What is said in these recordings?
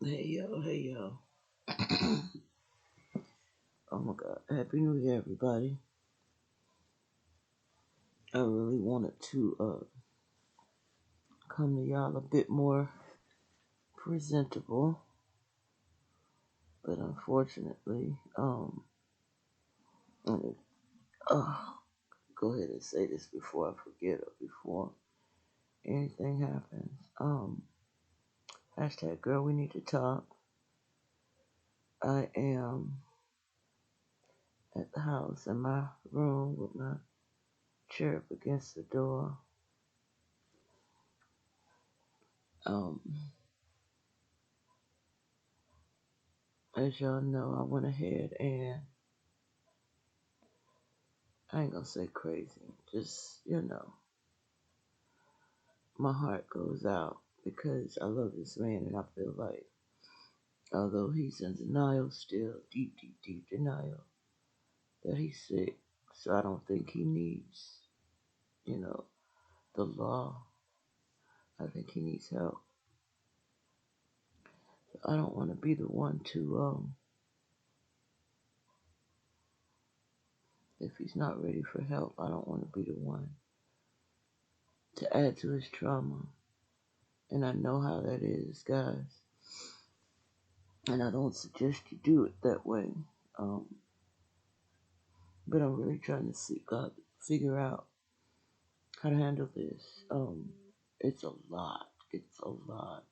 Hey yo. Oh my god. Happy New Year, everybody. I really wanted to come to y'all a bit more presentable, but unfortunately, let me go ahead and say this before I forget or before anything happens. Hashtag girl, we need to talk. I am at the house in my room with my chair up against the door. Um, as y'all know, I went ahead and I ain't gonna say crazy, just, my heart goes out because I love this man and I feel like, although he's in denial still, deep, deep, deep denial, that he's sick. So I don't think he needs, you know, the law. I think he needs help. I don't want to be the one to, if he's not ready for help, I don't want to be the one to add to his trauma. And I know how that is, guys. And I don't suggest you do it that way. Um, but I'm really trying to see God figure out how to handle this. It's a lot. It's a lot.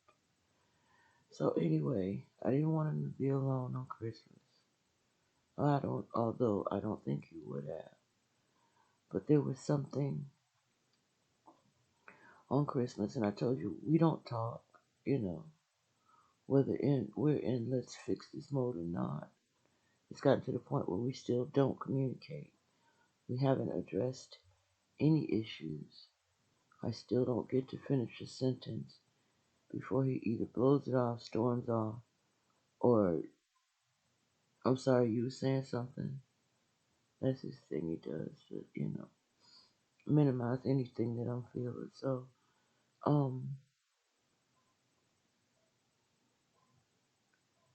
So anyway, I didn't want him to be alone on Christmas. Although I don't think he would have. But there was something on Christmas, and I told you we don't talk. You know, whether we're in let's fix this mode or not. It's gotten to the point where we still don't communicate. We haven't addressed any issues. I still don't get to finish a sentence before he either blows it off, storms off, or I'm sorry, you were saying something. That's his thing he does to, minimize anything that I'm feeling. So, um,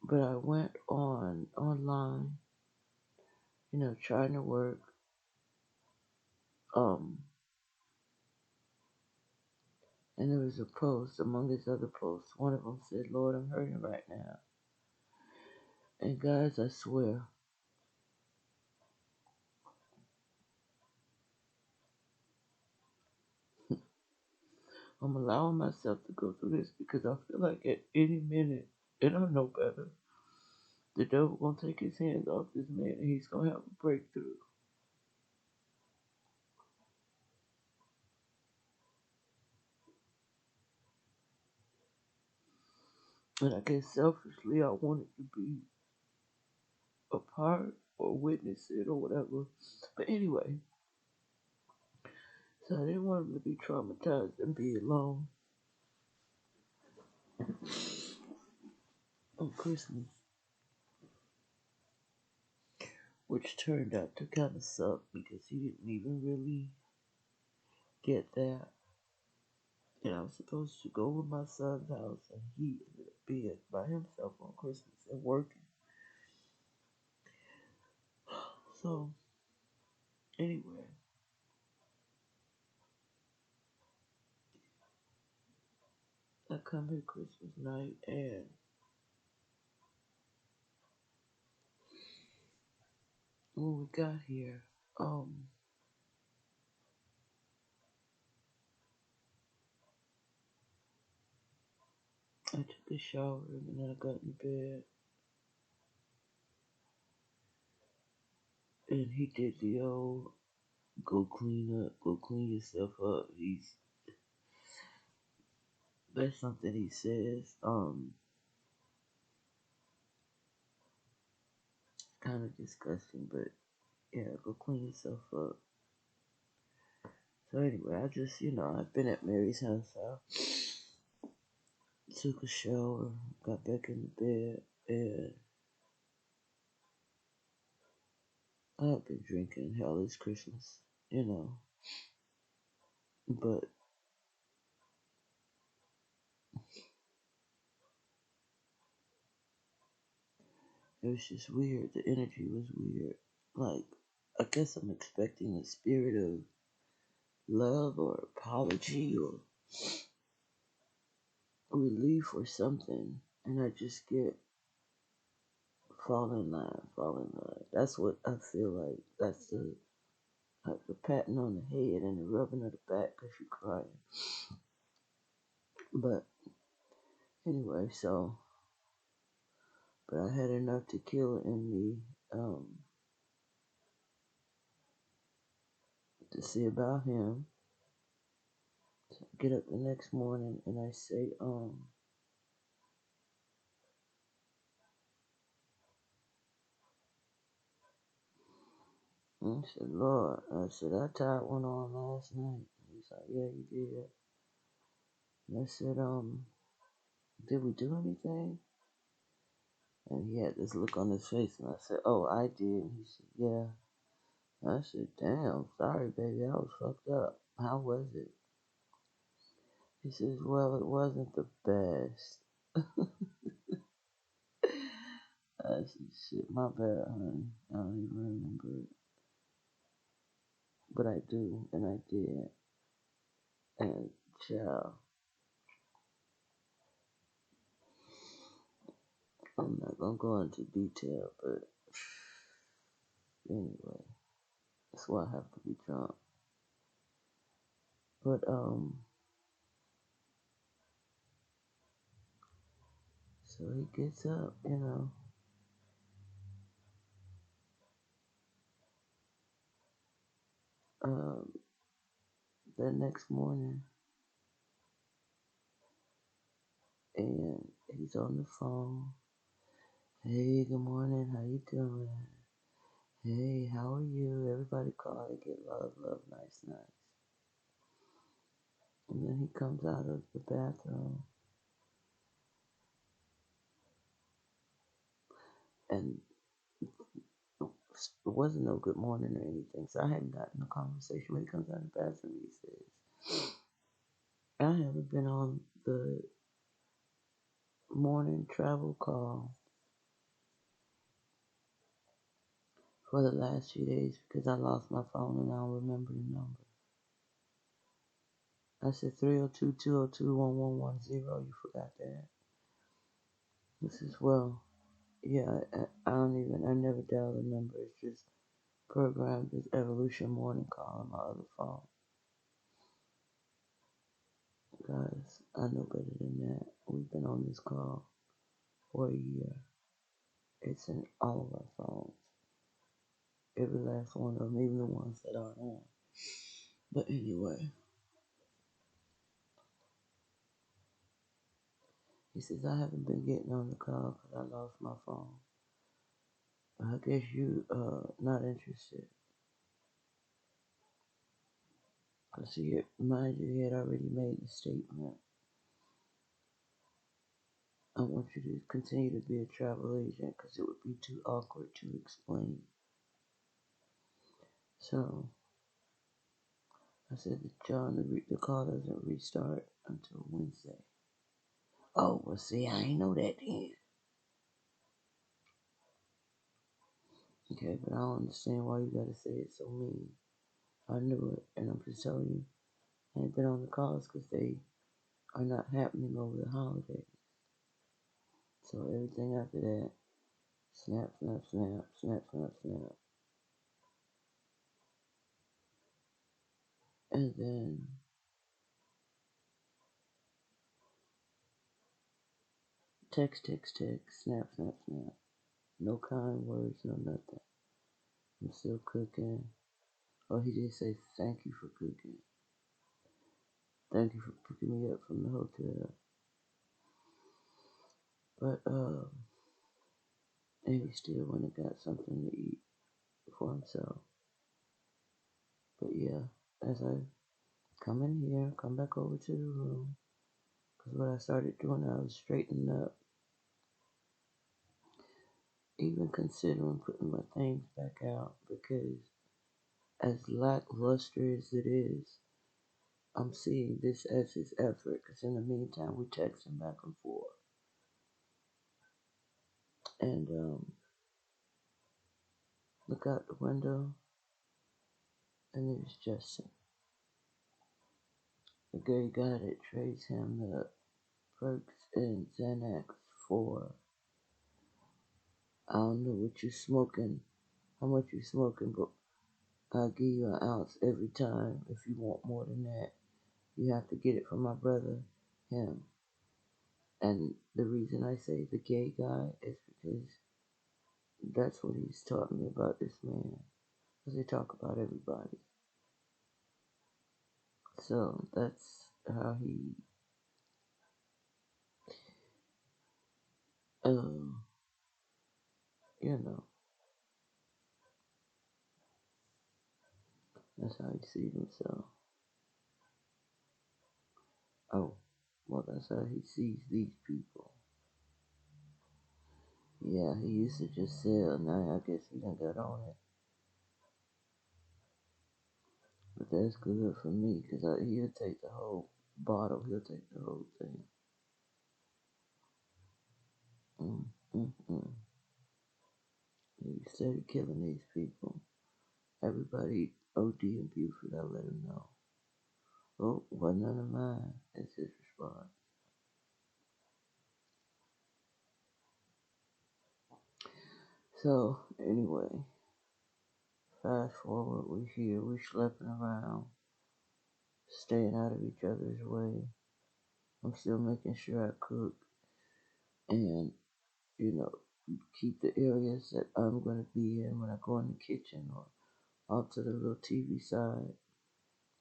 but I went online, trying to work, um, and there was a post among his other posts. One of them said, Lord, I'm hurting right now. And guys, I swear, I'm allowing myself to go through this because I feel like at any minute, and I know better, the devil gonna take his hands off this man and he's gonna have a breakthrough. And I guess selfishly I wanted to be a part or witness it or whatever. But anyway, so I didn't want him to be traumatized and be alone on Christmas, which turned out to kind of suck because he didn't even really get that. And I was supposed to go to my son's house and he ended up being by himself on Christmas and working. So, anyway, I come here Christmas night and when we got here, I took a shower and then I got in bed and he did the old go clean up, go clean yourself up. That's something he says. Kind of disgusting, but yeah, go clean yourself up. So anyway, I just, I've been at Mary's house. I took a shower, got back in the bed, and I've been drinking. Hell, it's Christmas, you know. But It was just weird. The energy was weird. Like, I guess I'm expecting a spirit of love or apology or relief or something. And I just get fall in line, fall in line. That's what I feel like. That's the patting on the head and the rubbing of the back because you're crying. But anyway, but I had enough tequila in me to see about him. So I get up the next morning and I say, I said, Lord, I said, I tied one on last night. He's like, yeah, you did. And I said, did we do anything? And he had this look on his face, and I said, oh, I did. And he said, yeah. I said, damn, sorry, baby, I was fucked up. How was it? He says, well, it wasn't the best. I said, shit, my bad, honey. I don't even remember it. But I do, and I did. And, child, I'm not gonna go into detail, but anyway, that's why I have to be drunk. But, so he gets up, um, the next morning, and he's on the phone. Hey, good morning, how you doing? Hey, how are you? Everybody call, they get love, love, nice, nice. And then he comes out of the bathroom, and it wasn't no good morning or anything, so I hadn't gotten a conversation. When he comes out of the bathroom, he says, I haven't been on the morning travel call for the last few days because I lost my phone and I don't remember the number. I said 302-202-1110. You forgot that. This is, well, yeah, I never dial the number. It's just programmed as Evolution Morning Call on my other phone. Guys, I know better than that. We've been on this call for a year. It's in all of our phones. Every last one of them, even the ones that aren't on. But anyway, he says, I haven't been getting on the call because I lost my phone. I guess you not interested. Because mind you, he had already made the statement. I want you to continue to be a travel agent because it would be too awkward to explain. So I said to John, the call doesn't restart until Wednesday. Oh, well, see, I ain't know that then. Okay, but I don't understand why you gotta say it so mean. I knew it, and I'm just telling you, I ain't been on the calls because they are not happening over the holidays. So everything after that, snap, snap, snap, snap, snap, snap. And then text, text, text, snap, snap, snap. No kind words, no nothing. I'm still cooking. Oh, he did say thank you for cooking. Thank you for picking me up from the hotel. But and he still went and got something to eat for himself. But yeah, as I come in here, come back over to the room, because what I started doing, I was straightening up, even considering putting my things back out, because as lackluster as it is, I'm seeing this as his effort, because in the meantime, we're texting back and forth. And Look out the window, and there's Justin, the gay guy that trades him the perks and Xanax for I don't know what you're smoking, how much you're smoking, but I'll give you an ounce every time. If you want more than that, you have to get it from my brother, him. And the reason I say the gay guy is because that's what he's taught me about this man. Because they talk about everybody. So that's how he, um, you know, that's how he sees himself. Oh, well, that's how he sees these people. Yeah, he used to just sell. Now I guess he done got on it. But that's good for me because he'll take the whole bottle. He'll take the whole thing. Mm, mm, mm. He started killing these people. Everybody OD in Buford, I let him know. Oh, wasn't none of mine. That's his response. So, anyway, fast forward, we're here, we're schlepping around, staying out of each other's way. I'm still making sure I cook and, you know, keep the areas that I'm going to be in when I go in the kitchen or out to the little TV side.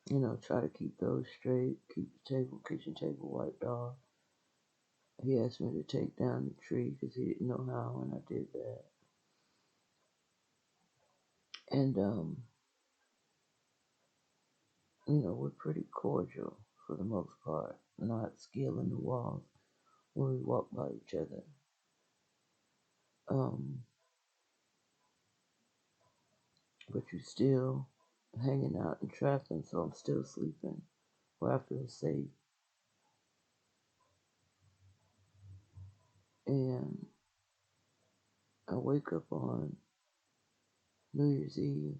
You know, try to keep those straight, keep the kitchen table wiped off. He asked me to take down the tree because he didn't know how, and I did that. And, you know, we're pretty cordial for the most part, not scaling the walls when we walk by each other. Um, but you're still hanging out and trapping, so I'm still sleeping where I feel safe. And I wake up on New Year's Eve,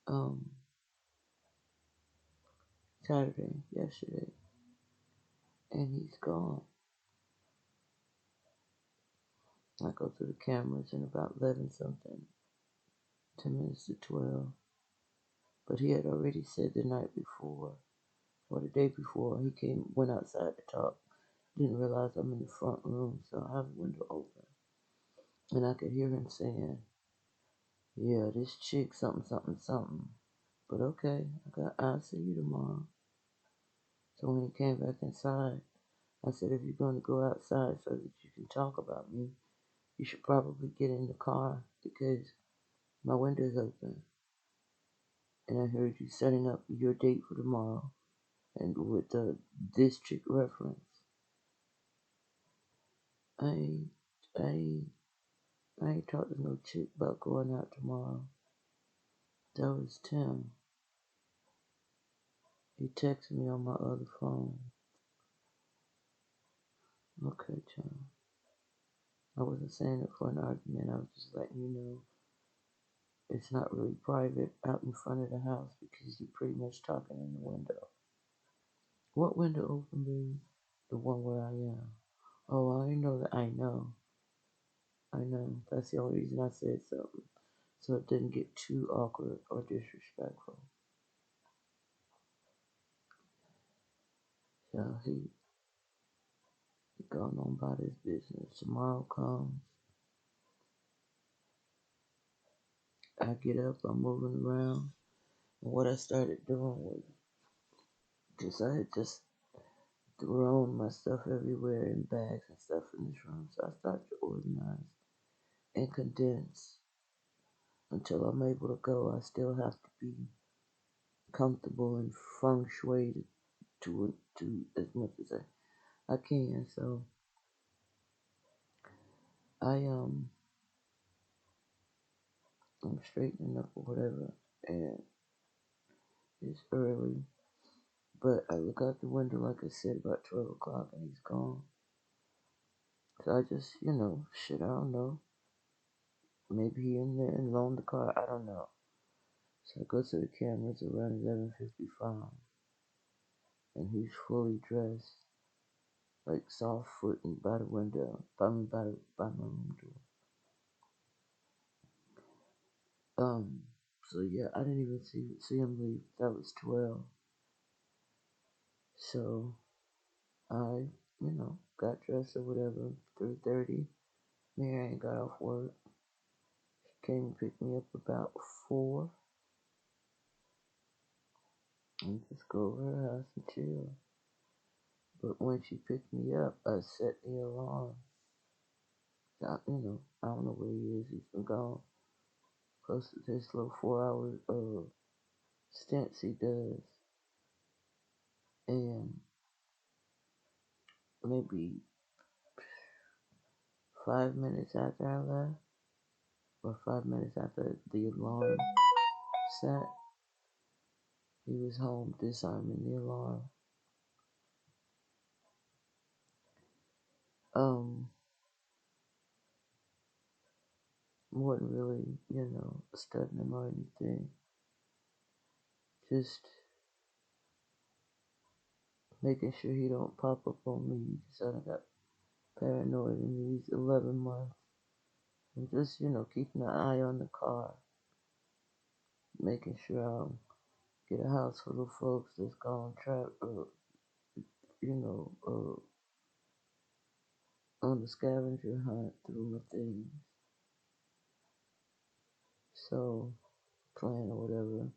um, Saturday, yesterday, and he's gone. I go through the cameras in about 11 something, 10 minutes to 12. But he had already said the night before, or the day before, went outside to talk. Didn't realize I'm in the front room, so I have the window open. And I could hear him saying, yeah, this chick, something, something, something. But okay, I'll see you tomorrow. So when he came back inside, I said, if you're going to go outside so that you can talk about me, you should probably get in the car because my window's open. And I heard you setting up your date for tomorrow and with the this chick reference. I, I, I ain't talked to no chick about going out tomorrow. That was Tim. He texted me on my other phone. Okay, John. I wasn't saying it for an argument. I was just letting you know it's not really private out in front of the house because you're pretty much talking in the window. What window open, baby? The one where I am. Oh, I know that. I know. I know. That's the only reason I said something. So it didn't get too awkward or disrespectful. So he gone on about his business. Tomorrow comes. I get up. I'm moving around. And what I started doing was I had just thrown my stuff everywhere in bags and stuff in this room. So I started to organize and condense until I'm able to go. I still have to be comfortable and feng shui to as much as I can. So I I'm straightening up or whatever, and it's early. But I look out the window, like I said, about 12 o'clock, and he's gone. So I just, shit, I don't know. Maybe he in there and loaned the car. I don't know. So I go to the cameras around 11:55, and he's fully dressed, like soft footing by the window, by my room door. So yeah, I didn't even see him leave. That was 12. So I, got dressed or whatever. 3:30. Mary ain't got off work. She came and picked me up about 4, and just go over her house and chill. But when she picked me up, I set the alarm. I don't know where he is. He's been gone close to this little 4 hour stints he does. And maybe 5 minutes after I left, or 5 minutes after the alarm set, he was home disarming the alarm. Um, wasn't really, studying him or anything. Just making sure he don't pop up on me. Just I got paranoid in these 11 months. And just, keeping an eye on the car. Making sure I don't get a house full of folks that's gone you know, on the scavenger hunt through my things. So, plan or whatever.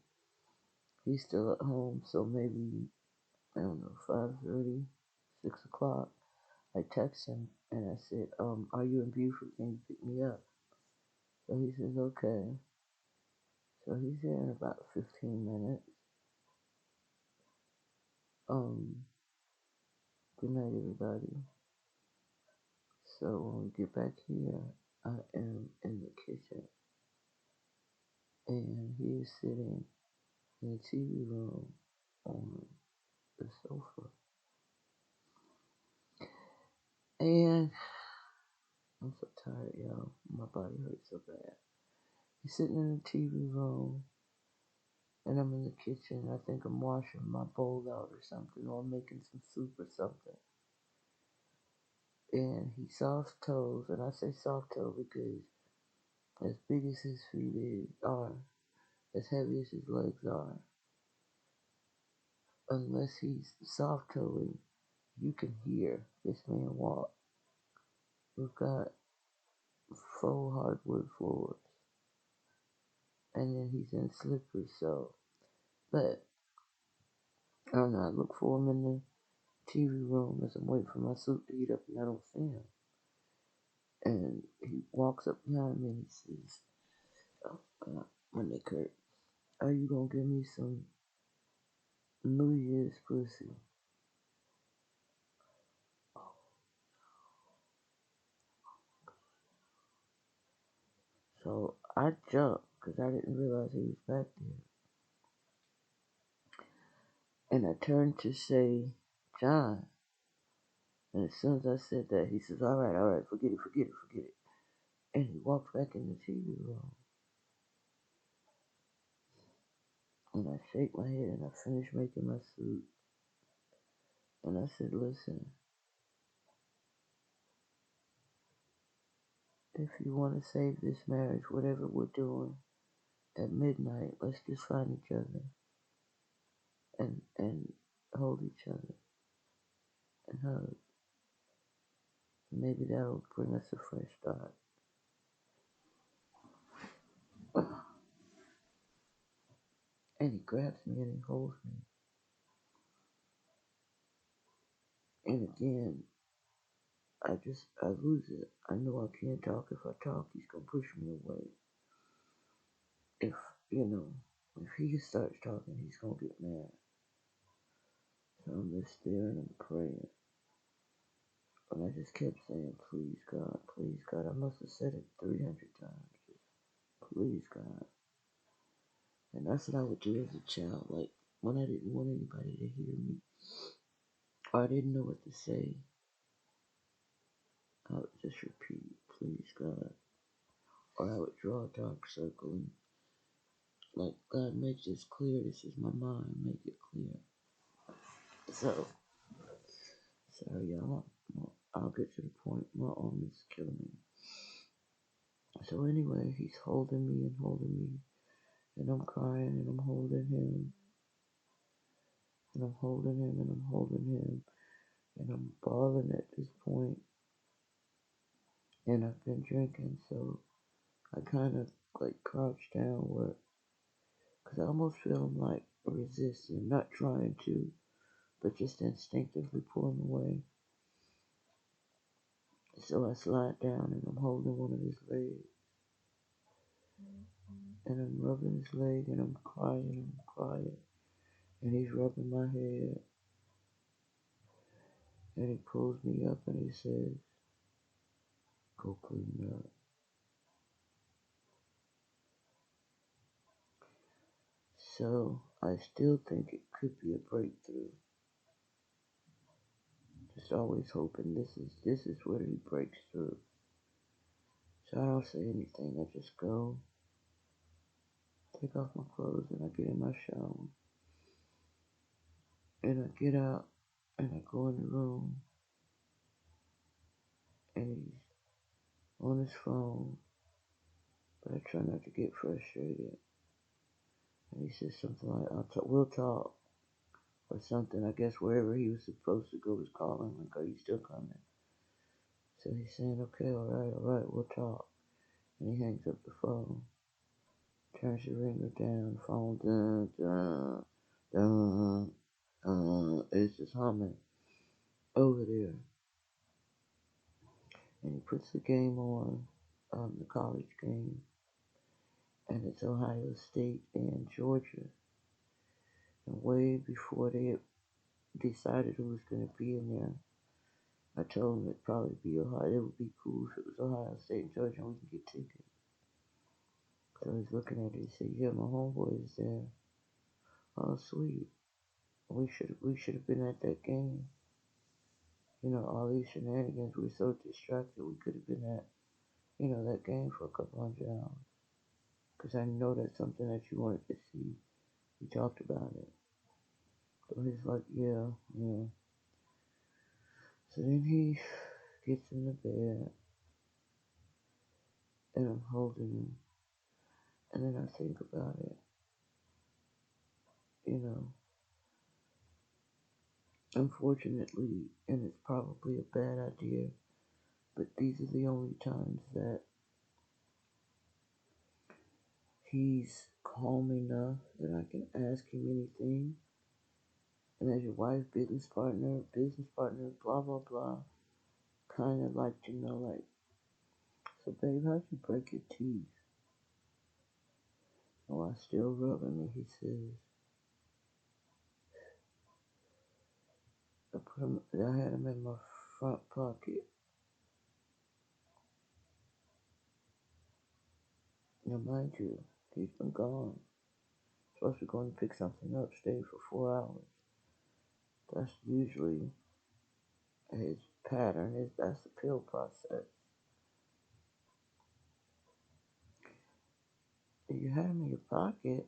He's still at home, so maybe, I don't know, 5:30, 6 o'clock. I text him and I said, are you in Buford? Can you pick me up? So he says, okay. So he's there in about 15 minutes. Good night, everybody. So when we get back here, I am in the kitchen and he is sitting in the TV room on the sofa. And I'm so tired, y'all. My body hurts so bad. He's sitting in the TV room and I'm in the kitchen. I think I'm washing my bowl out or something, or making some soup or something. And he soft toes, and I say soft toe because as big as his feet are, as heavy as his legs are, unless he's soft toeing, you can hear this man walk. We've got faux hardwood floors, and then he's in slippers. So, but I don't know. I look for him in the TV room as I'm waiting for my soup to heat up, and I don't see him. And he walks up behind me and he says, "Oh God, my neck hurt. Are you gonna give me some New Year's pussy?" So I jumped because I didn't realize he was back there. And I turned to say, "John." And as soon as I said that, he says, all right, forget it, forget it, forget it. And he walked back in the TV room. And I shake my head and I finish making my soup. And I said, listen, if you want to save this marriage, whatever we're doing, at midnight, let's just find each other and hold each other and hug. Maybe that'll bring us a fresh start. And he grabs me and he holds me. And again, I lose it. I know I can't talk. If I talk, he's gonna push me away. If, if he starts talking, he's gonna get mad. So I'm just there and I'm praying. And I just kept saying, please God, please God. I must have said it 300 times. Please God. And that's what I would do as a child. Like, when I didn't want anybody to hear me, or I didn't know what to say, I would just repeat, please God. or I would draw a dark circle and like, God, make this clear. This is my mind. Make it clear. So, sorry, y'all. I'll get to the point. My arm is killing me. So anyway, he's holding me, and I'm crying, and I'm holding him, and I'm holding him, and I'm holding him, and I'm bawling at this point, and I've been drinking, so I kind of like crouch down where, cause I almost feel I'm like resisting, not trying to, but just instinctively pulling away. So I slide down, and I'm holding one of his legs, and I'm rubbing his leg, and I'm crying, and he's rubbing my head, and he pulls me up, and he says, "Go clean up." So I still think it could be a breakthrough. Just always hoping this is where he breaks through. So I don't say anything. I just go, take off my clothes, and I get in my shower, and I get out, and I go in the room, and he's on his phone, but I try not to get frustrated. And he says something like, "We'll talk," or something. I guess wherever he was supposed to go was calling, like, "Are you still coming?" So he's saying, "Okay, all right, we'll talk." And he hangs up the phone, turns the ringer down, phone dun dun dun it's just humming over there. And he puts the game on, the college game, and it's Ohio State and Georgia. And way before they had decided who was going to be in there, I told him it'd probably be Ohio. It would be cool if it was Ohio State and Georgia, and we can get tickets. So he's looking at it. He said, "Yeah, my homeboy is there." Oh, sweet. We should have been at that game. All these shenanigans. We're so distracted. We could have been at, that game for a couple $100. Because I know that's something that you wanted to see. We talked about it. So he's like, yeah, yeah. So then he gets in the bed, and I'm holding him. And then I think about it. You know, unfortunately, and it's probably a bad idea, but these are the only times that he's calm enough that I can ask him anything. And as your wife, business partner, blah, blah, blah, kind of like to know, like, "So, babe, how'd you break your teeth?" Oh, I still rubbing me, he says. I had him in my front pocket. Now, mind you, he's been gone. Supposed to go and pick something up, stay for 4 hours. That's usually his pattern. That's the pill process. You had him in your pocket.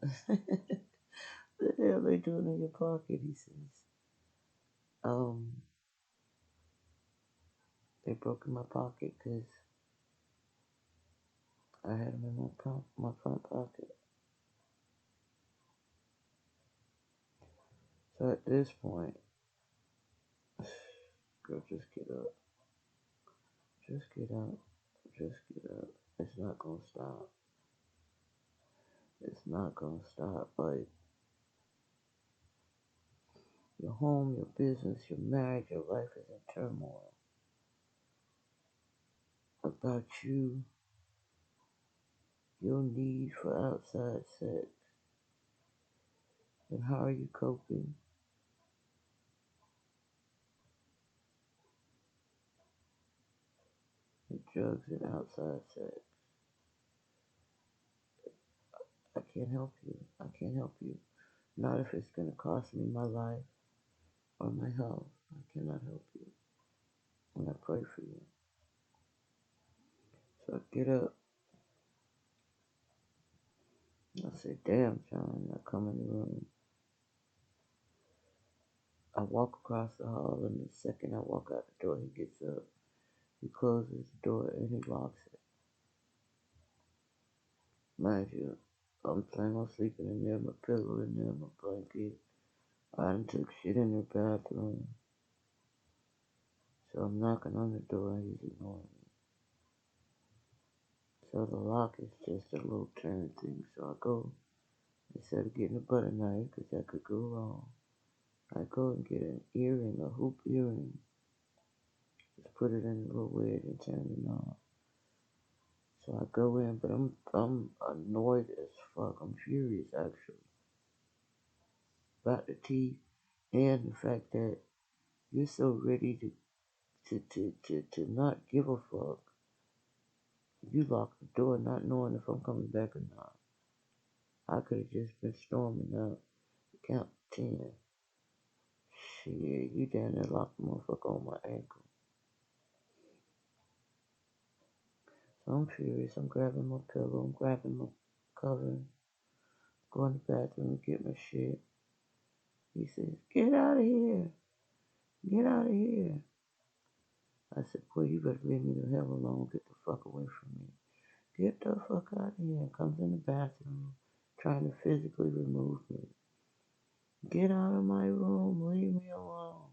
What the hell are they doing in your pocket? He says. Um, they broke in my pocket because I had him in my front pocket. So at this point, girl, just get up. Just get up. Just get up. It's not gonna stop. It's not gonna stop. Like, your home, your business, your marriage, your life is in turmoil. About you, your need for outside sex, and how are you coping? With drugs and outside sex. I can't help you. I can't help you. Not if it's gonna cost me my life or my health. I cannot help you. And I pray for you. So I get up I said, damn, John. I come in the room. I walk across the hall, and the second I walk out the door, he gets up. He closes the door and he locks it. Mind you, I'm planning on sleeping in there, my pillow in there, my blanket. I done took shit in the bathroom. So I'm knocking on the door and he's ignoring me. So the lock is just a little turn thing. So I go, instead of getting a butter knife, because that could go wrong, I go and get an earring, a hoop earring. Just put it in a little wedge and turn it on. So I go in, but I'm annoyed as fuck. I'm furious actually about the teeth and the fact that you're so ready to not give a fuck. You lock the door not knowing if I'm coming back or not. I could have just been storming out. Count 10. Shit, you down there locked the motherfucker on my ankle. So I'm furious. I'm grabbing my pillow. I'm grabbing my cover. Going to the bathroom to get my shit. He says, get out of here. Get out of here. I said, boy, you better leave me the hell alone. Get the fuck away from me. Get the fuck out of here. And comes in the bathroom trying to physically remove me. Get out of my room. Leave me alone.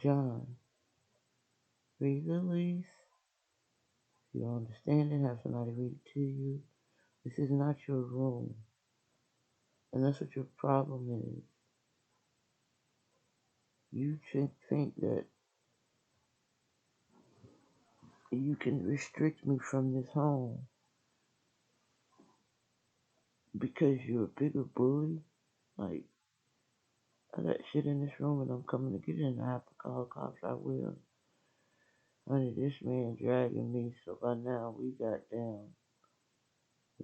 John, read the lease. If you don't understand it, have somebody read it to you. This is not your room. And that's what your problem is. You think that you can restrict me from this home because you're a bigger bully. Like, I got shit in this room and I'm coming to get it and I have to call cops. I will. Honey, this man dragging me, so by now we got down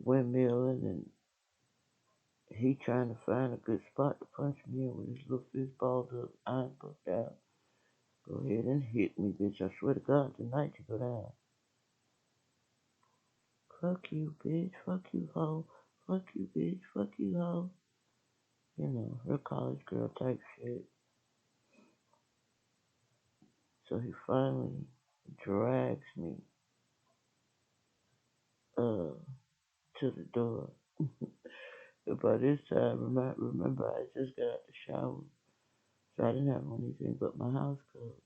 windmilling and he trying to find a good spot to punch me in with his little fist balls up, iron puffed out. Go ahead and hit me, bitch. I swear to God, tonight you go down. Fuck you, bitch. Fuck you, hoe. Fuck you, bitch. Fuck you, hoe. You know, her college girl type shit. So he finally drags me uh to the door. But by this time, remember I just got out the shower, so I didn't have anything but my house coat.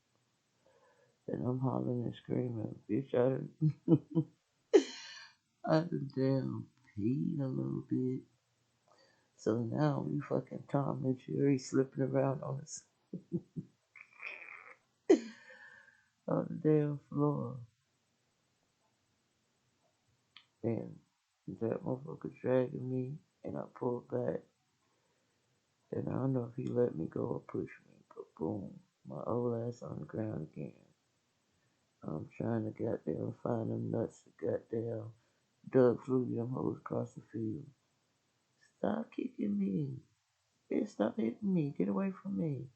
And I'm hollering and screaming, bitch, I done damn peed a little bit. So now we fucking Tom and Jerry slipping around on the damn floor. And that motherfucker dragging me, and I pulled back. And I don't know if he let me go or push me, but boom, my old ass on the ground again. I'm trying to goddamn find them nuts to goddamn Doug Flutie them hoes across the field. Stop kicking me. Bitch, stop hitting me. Get away from me.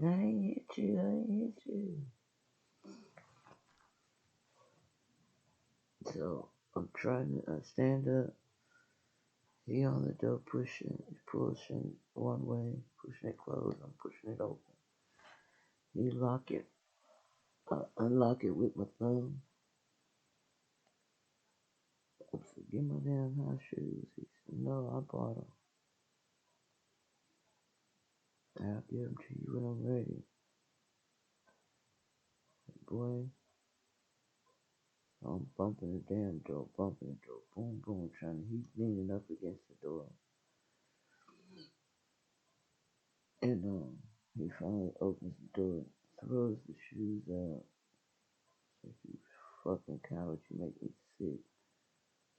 I ain't hit you. I ain't hit you. So I'm trying to stand up. He on the door pushing. He's pushing one way, pushing it closed. I'm pushing it open. He lock it. I unlock it with my thumb. I said, get my damn house shoes. He said, no, I bought them. I'll give them to you when I'm ready. Boy, I'm bumping the damn door, bumping the door, boom, boom, trying to, he's leaning up against the door. And he finally opens the door, throws the shoes out. Says, you fucking coward, you make me sick.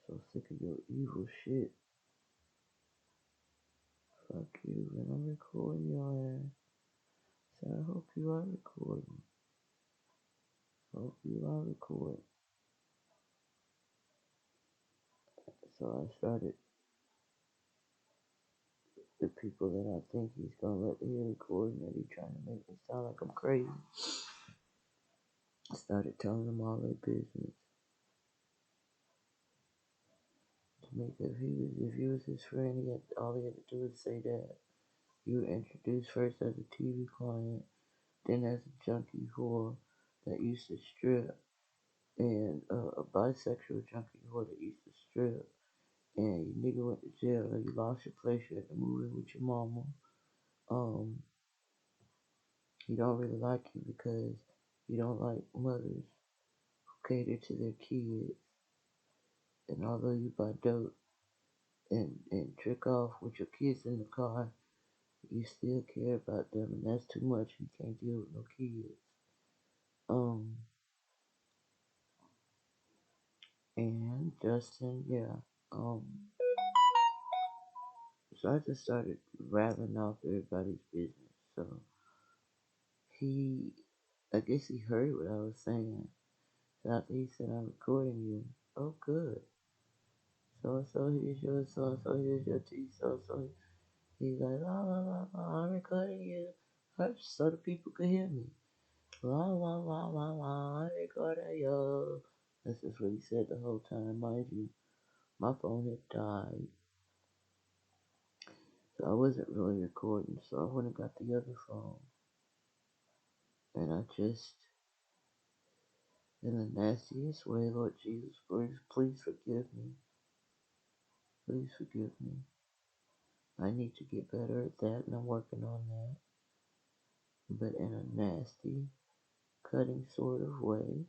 So sick of your evil shit. Fuck you, and I'm recording your ass. So I hope you are recording. Hope you are recording. So I started the people that I think he's gonna let hear recording that he's trying to make me sound like I'm crazy. I started telling them all their business to make if he was his friend, all he had to do was say that. You were introduced first as a TV client, then as a junkie whore that used to strip, and a bisexual junkie whore that used to strip, and your nigga went to jail, or you lost your place, you had to move in with your mama. Um, he don't really like you because you don't like mothers who cater to their kids. And although you buy dope and trick off with your kids in the car, you still care about them, and that's too much. You can't deal with no kids. Um, and Justin, yeah. Um, so I just started rattling off everybody's business. So he, I guess he heard what I was saying. So after he said, I'm recording you. Oh, good. So and so, here's your so and so, here's your T. So and so, he's like, la la la la, I'm recording you. So the people could hear me. La la la la la, I'm recording you. That's just what he said the whole time. Mind you, my phone had died. So I wasn't really recording. So I went and got the other phone. And I just, in the nastiest way, Lord Jesus, please forgive me. Please forgive me. I need to get better at that, and I'm working on that. But in a nasty, cutting sort of way,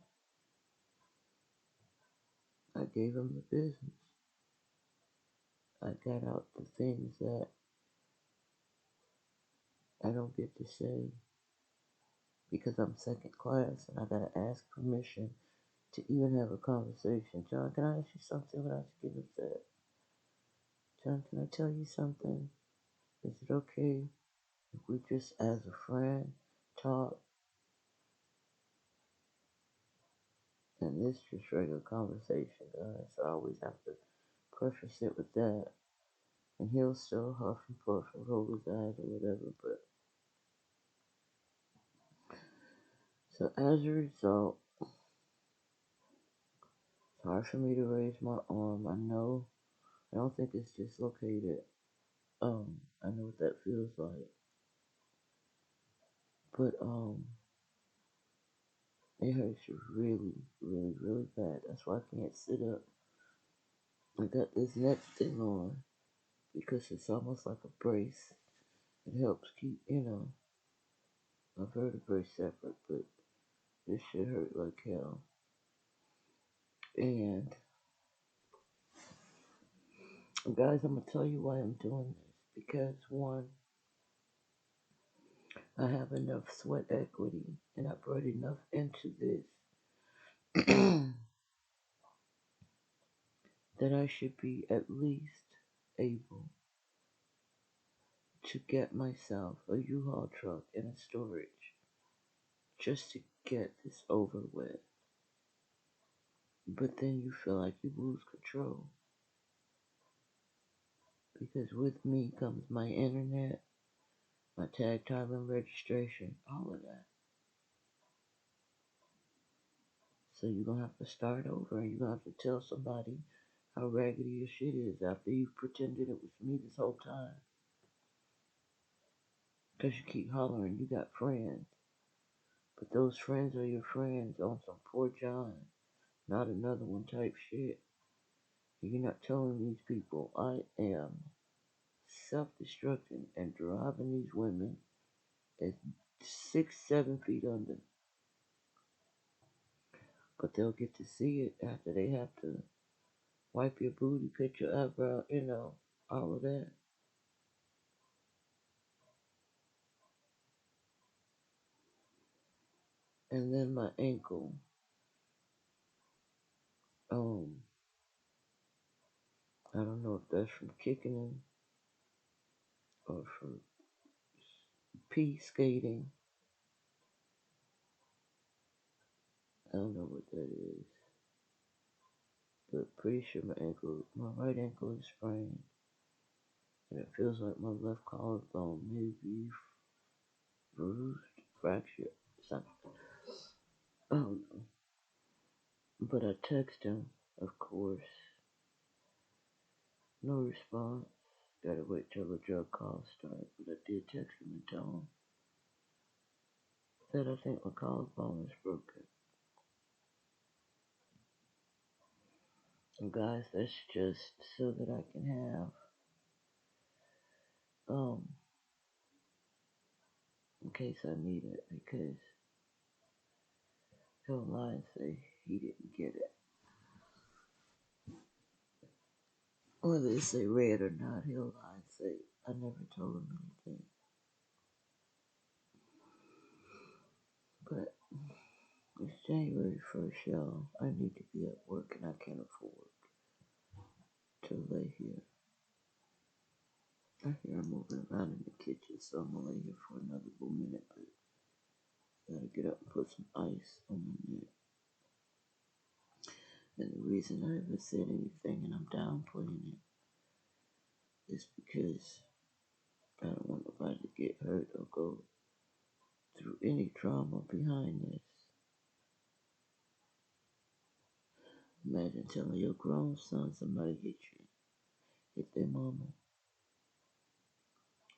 I gave him the business. I got out the things that I don't get to say because I'm second class and I gotta ask permission to even have a conversation. John, can I ask you something without you getting upset? John, can I tell you something? Is it okay if we just, as a friend, talk? And this just regular conversation, guys. So I always have to preface it with that. And he'll still huff and puff and roll his eyes or whatever. But so as a result, it's hard for me to raise my arm. I don't think it's dislocated. I know what that feels like. But it hurts really, really, really bad. That's why I can't sit up. I got this neck thing on because it's almost like a brace. It helps keep, my vertebrae separate, but this shit hurt like hell. And guys, I'm gonna tell you why I'm doing this. Because one, I have enough sweat equity and I brought enough into this that I should be at least able to get myself a U-Haul truck and a storage just to get this over with. But then you feel like you lose control because with me comes my internet, my tag time and registration, all of that. So you're gonna have to start over and you're gonna have to tell somebody how raggedy your shit is after you've pretended it was me this whole time. Because you keep hollering you got friends. But those friends are your friends on some poor John, not another one type shit. You're not telling these people I am self-destructing and driving these women at 6, 7 feet under. But they'll get to see it after they have to wipe your booty, cut your eyebrow, all of that. And then my ankle. Um, I don't know if that's from kicking him or from pea skating. I don't know what that is. But pretty sure my right ankle is sprained. And it feels like my left collarbone may be bruised, fractured, something. Oh no. But I text him, of course. No response. Gotta wait till the drug call starts. But I did text him and tell him that I think my collarbone is broken. And guys, that's just so that I can have, in case I need it, because he'll lie and say he didn't get it. Whether it's say red or not, he'll lie and say I never told him anything. But it's January 1st, y'all. I need to be at work and I can't afford to lay here. I hear him moving around in the kitchen, so I'm gonna lay here for another little minute, but I gotta get up and put some ice on my neck. And the reason I haven't said anything and I'm downplaying it is because I don't want nobody to get hurt or go through any trauma behind this. Imagine telling your grown son somebody hit you, hit their mama.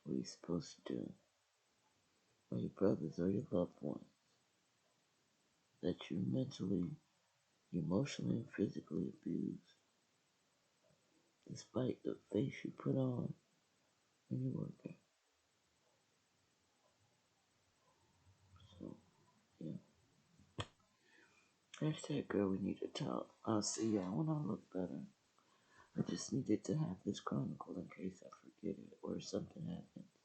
What are you supposed to do? Or your brothers or your loved ones that you mentally, emotionally, and physically abused, despite the face you put on when you work there. So, yeah. Hashtag girl, we need to talk. I'll see y'all when I look better. I just needed to have this chronicle in case I forget it or something happens.